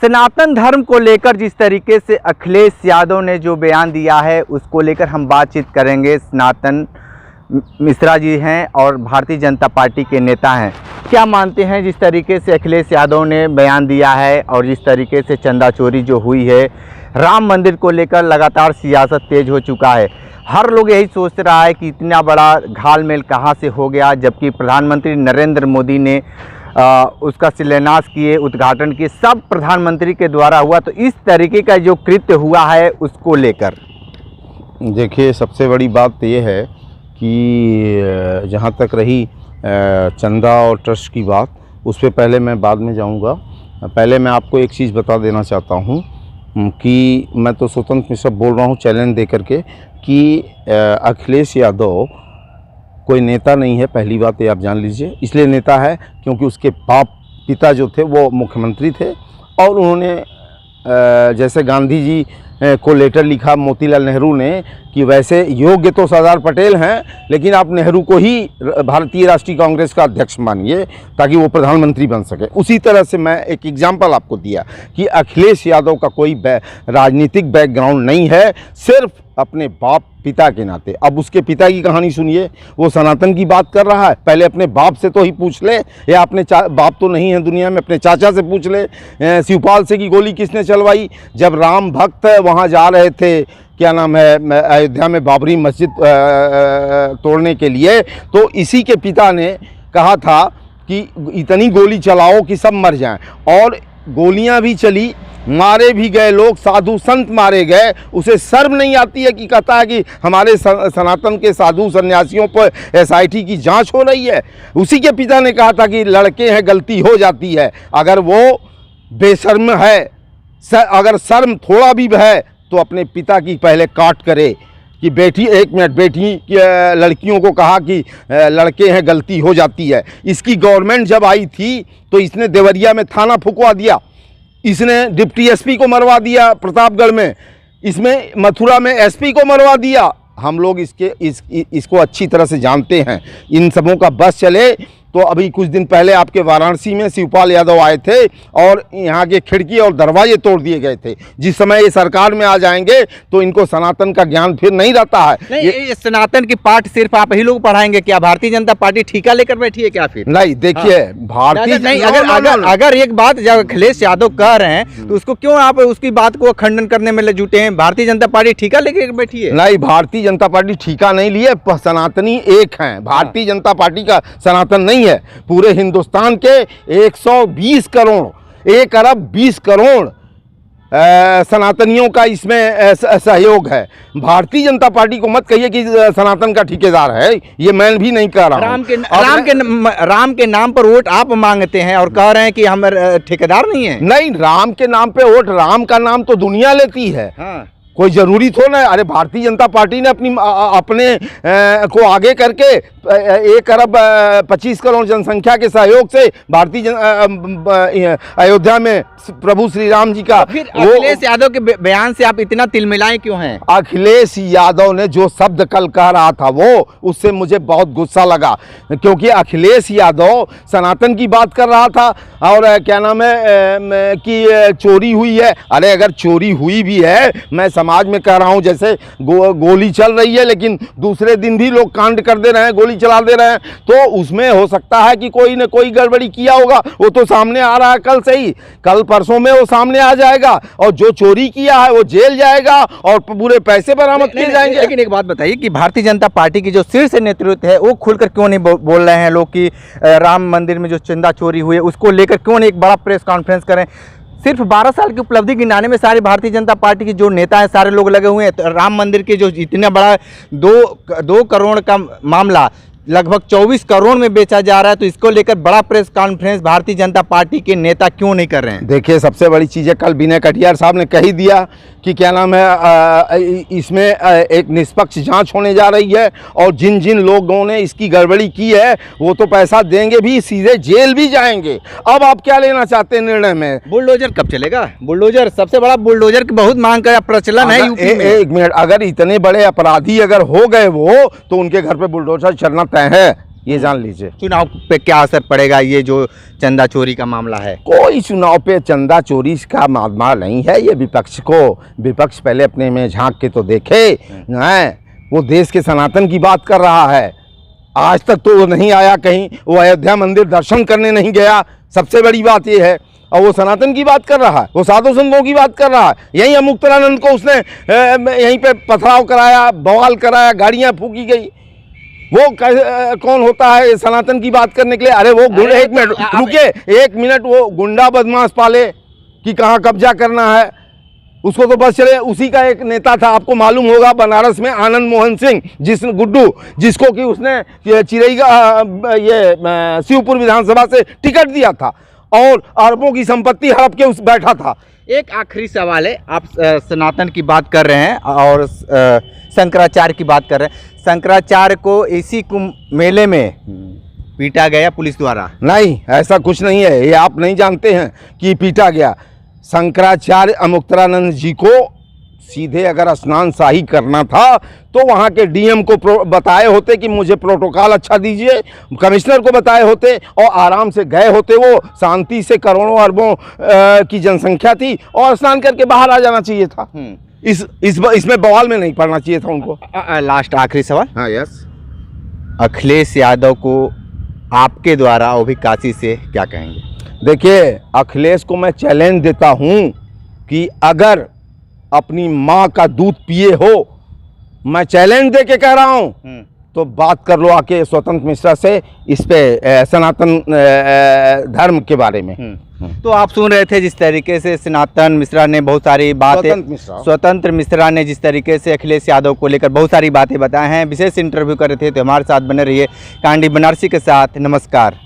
सनातन धर्म को लेकर जिस तरीके से अखिलेश यादव ने जो बयान दिया है उसको लेकर हम बातचीत करेंगे। सनातन मिश्रा जी हैं और भारतीय जनता पार्टी के नेता हैं। क्या मानते हैं जिस तरीके से अखिलेश यादव ने बयान दिया है और जिस तरीके से चंदा चोरी जो हुई है, राम मंदिर को लेकर लगातार सियासत तेज हो चुका है। हर लोग यही सोच रहा है कि इतना बड़ा घालमेल कहाँ से हो गया, जबकि प्रधानमंत्री नरेंद्र मोदी ने उसका शिलान्यास किए, उद्घाटन किए, सब प्रधानमंत्री के द्वारा हुआ। तो इस तरीके का जो कृत्य हुआ है उसको लेकर देखिए, सबसे बड़ी बात तो ये है कि जहाँ तक रही चंदा और ट्रस्ट की बात, उस पर पहले मैं बाद में जाऊँगा। पहले मैं आपको एक चीज़ बता देना चाहता हूँ कि मैं तो स्वतंत्र मिश्रा बोल रहा हूँ चैलेंज दे करके कि अखिलेश यादव कोई नेता नहीं है। पहली बात ये आप जान लीजिए। इसलिए नेता है क्योंकि उसके पिता जो थे वो मुख्यमंत्री थे और उन्होंने जैसे गांधी जी को लेटर लिखा मोतीलाल नेहरू ने कि वैसे योग्य तो सरदार पटेल हैं, लेकिन आप नेहरू को ही भारतीय राष्ट्रीय कांग्रेस का अध्यक्ष मानिए ताकि वो प्रधानमंत्री बन सके। उसी तरह से मैं एक एग्जाम्पल आपको दिया कि अखिलेश यादव का कोई राजनीतिक बैकग्राउंड नहीं है, सिर्फ अपने बाप पिता के नाते। अब उसके पिता की कहानी सुनिए। वो सनातन की बात कर रहा है, पहले अपने बाप से तो ही पूछ ले, या अपने बाप तो नहीं है दुनिया में, अपने चाचा से पूछ ले। शिवपाल से की गोली किसने चलवाई? जब राम भक्त वहाँ जा रहे थे, क्या नाम है, अयोध्या में बाबरी मस्जिद तोड़ने के लिए, तो इसी के पिता ने कहा था कि इतनी गोली चलाओ कि सब मर जाएं। और गोलियां भी चली, मारे भी गए लोग, साधु संत मारे गए। उसे शर्म नहीं आती है कि कहता है कि हमारे सनातन के साधु सन्यासियों पर SIT की जांच हो रही है। उसी के पिता ने कहा था कि लड़के हैं, गलती हो जाती है। अगर वो बेशर्म है, अगर शर्म थोड़ा भी है तो अपने पिता की पहले काट करे कि बेटी, एक मिनट, बेटी लड़कियों को कहा कि लड़के हैं, गलती हो जाती है। इसकी गवर्नमेंट जब आई थी तो इसने देवरिया में थाना फुकवा दिया, इसने डिप्टी SP को मरवा दिया प्रतापगढ़ में, इसमें मथुरा में SP को मरवा दिया। हम लोग इसको अच्छी तरह से जानते हैं। इन सबों का बस चले तो अभी कुछ दिन पहले आपके वाराणसी में शिवपाल यादव आए थे और यहाँ के खिड़की और दरवाजे तोड़ दिए गए थे। जिस समय ये सरकार में आ जाएंगे तो इनको सनातन का ज्ञान फिर नहीं रहता है। नहीं, ये सनातन की पाठ सिर्फ आप ही लोग पढ़ाएंगे क्या? भारतीय जनता पार्टी ठेका लेकर बैठी है क्या फिर? नहीं, देखिए, भारतीय नहीं, अगर एक बात जब अखिलेश यादव कह रहे हैं तो उसको क्यों आप उसकी बात को खंडन करने में जुटे हैं? भारतीय जनता पार्टी ठेका लेकर बैठी है? नहीं, भारतीय जनता पार्टी ठेका नहीं लिए, सनातनी एक हैं। भारतीय जनता पार्टी का सनातन नहीं है। पूरे हिंदुस्तान के 120 करोड़, 1 अरब 20 करोड़ सनातनियों का इसमें सहयोग है। भारतीय जनता पार्टी को मत कहिए कि सनातन का ठेकेदार है, ये मैं भी नहीं कह रहा हूं। राम के नाम पर वोट आप मांगते हैं और कह रहे हैं कि हम ठेकेदार नहीं है। नहीं, राम के नाम पे वोट, राम का नाम तो दुनिया लेती है। हाँ। कोई जरूरी थो ना। अरे भारतीय जनता पार्टी ने अपने को आगे करके 1 अरब 25 करोड़ जनसंख्या के सहयोग से भारतीय अयोध्या में प्रभु श्री राम जी का। फिर अखिलेश यादव के बयान से आप इतना तिलमिलाए क्यों हैं? अखिलेश यादव ने जो शब्द कल कह रहा था उससे मुझे बहुत गुस्सा लगा, क्योंकि अखिलेश यादव सनातन की बात कर रहा था और क्या नाम है कि चोरी हुई है। अरे अगर चोरी हुई भी है, मैं समाज में कह रहा हूं, जैसे गोली चल रही है लेकिन दूसरे दिन भी लोग कांड कर दे रहे हैं, गोली चला दे रहे हैं, तो उसमें हो सकता है कि कोई न कोई गड़बड़ी किया होगा। वो तो सामने आ रहा है कल से ही, कल परसों में वो सामने आ जाएगा और जो चोरी किया है वो जेल जाएगा और पूरे पैसे बरामद किए जाएंगे। लेकिन एक बात बताइए कि भारतीय जनता पार्टी की जो शीर्ष नेतृत्व है वो खुलकर क्यों नहीं बोल रहे हैं लोग कि राम मंदिर में जो चंदा चोरी हुई है उसको लेकर क्यों नहीं एक बड़ा प्रेस कॉन्फ्रेंस करें? सिर्फ 12 साल की उपलब्धि गिनाने में सारे भारतीय जनता पार्टी के जो नेता हैं सारे लोग लगे हुए हैं। तो राम मंदिर के जो इतना बड़ा 2 करोड़ का मामला लगभग 24 करोड़ में बेचा जा रहा है, तो इसको लेकर बड़ा press conference Bharatiya Janata party के नेता क्यों नहीं कर रहे हैं? देखिए, सबसे बड़ी चीज़ है, कल विनय कटियार साहब ने कह ही दिया कि क्या नाम है, इसमें एक निष्पक्ष जांच होने जा रही है और जिन जिन लोगों ने इसकी गड़बड़ी की है वो तो पैसा देंगे भी, सीधे जेल भी जाएंगे। अब आप क्या लेना चाहते हैं निर्णय में? बुलडोजर कब चलेगा? बुलडोजर, सबसे बड़ा बुलडोजर की बहुत मांग का प्रचलन है यूपी में। एक मिनट, अगर इतने बड़े अपराधी अगर हो गए वो, तो उनके घर पे बुलडोजर चलना तय है। ये जान लीजिए। चुनाव पे क्या असर पड़ेगा, ये जो चंदा चोरी का मामला है? कोई चुनाव पे चंदा चोरी का मामला नहीं है। ये विपक्ष पहले अपने में झांक के तो देखे हैं। वो देश के सनातन की बात कर रहा है। आज तक तो वो नहीं आया कहीं, वो अयोध्या मंदिर दर्शन करने नहीं गया, सबसे बड़ी बात ये है। और वो सनातन की बात कर रहा है, वो साधु संतों की बात कर रहा है। यहीं अमुक्तरानंद को उसने यहीं पे पथराव कराया, बवाल कराया, गाड़ियाँ फूकी गई। वो कौन होता है सनातन की बात करने के लिए? अरे वो एक मिनट रुकिए, 1 मिनट। वो गुंडा बदमाश पाले कि कहाँ कब्जा करना है, उसको तो बस चले। उसी का एक नेता था, आपको मालूम होगा, बनारस में आनंद मोहन सिंह, जिसको कि उसने चिरईगा ये शिवपुर विधानसभा से टिकट दिया था और अरबों की संपत्ति हड़प के उस बैठा था। एक आखिरी सवाल है, आप सनातन की बात कर रहे हैं और शंकराचार्य की बात कर रहे हैं। शंकराचार्य को इसी कुंभ मेले में पीटा गया पुलिस द्वारा? नहीं, ऐसा कुछ नहीं है। ये आप नहीं जानते हैं कि पीटा गया। शंकराचार्य अमुक्तरानंद जी को सीधे अगर स्नान शाही करना था तो वहाँ के डीएम को बताए होते कि मुझे प्रोटोकॉल अच्छा दीजिए, कमिश्नर को बताए होते और आराम से गए होते। वो शांति से, करोड़ों अरबों की जनसंख्या थी और स्नान करके बाहर आ जाना चाहिए था। इसमें बवाल में नहीं पड़ना चाहिए था उनको। लास्ट आखिरी सवाल। हाँ, यस। अखिलेश यादव को आपके द्वारा वो भी काशी से क्या कहेंगे? देखिए, अखिलेश को मैं चैलेंज देता हूँ कि अगर अपनी माँ का दूध पिए हो, मैं चैलेंज दे के कह रहा हूँ, तो बात कर लो आके स्वतंत्र मिश्रा से इस पे सनातन धर्म के बारे में। तो आप सुन रहे थे जिस तरीके से सनातन मिश्रा ने बहुत सारी बातें, स्वतंत्र मिश्रा ने जिस तरीके से अखिलेश यादव को लेकर बहुत सारी बातें बताए हैं। विशेष इंटरव्यू कर रहे थे, तो हमारे साथ बने रहिए। कांडी बनारसी के साथ। नमस्कार।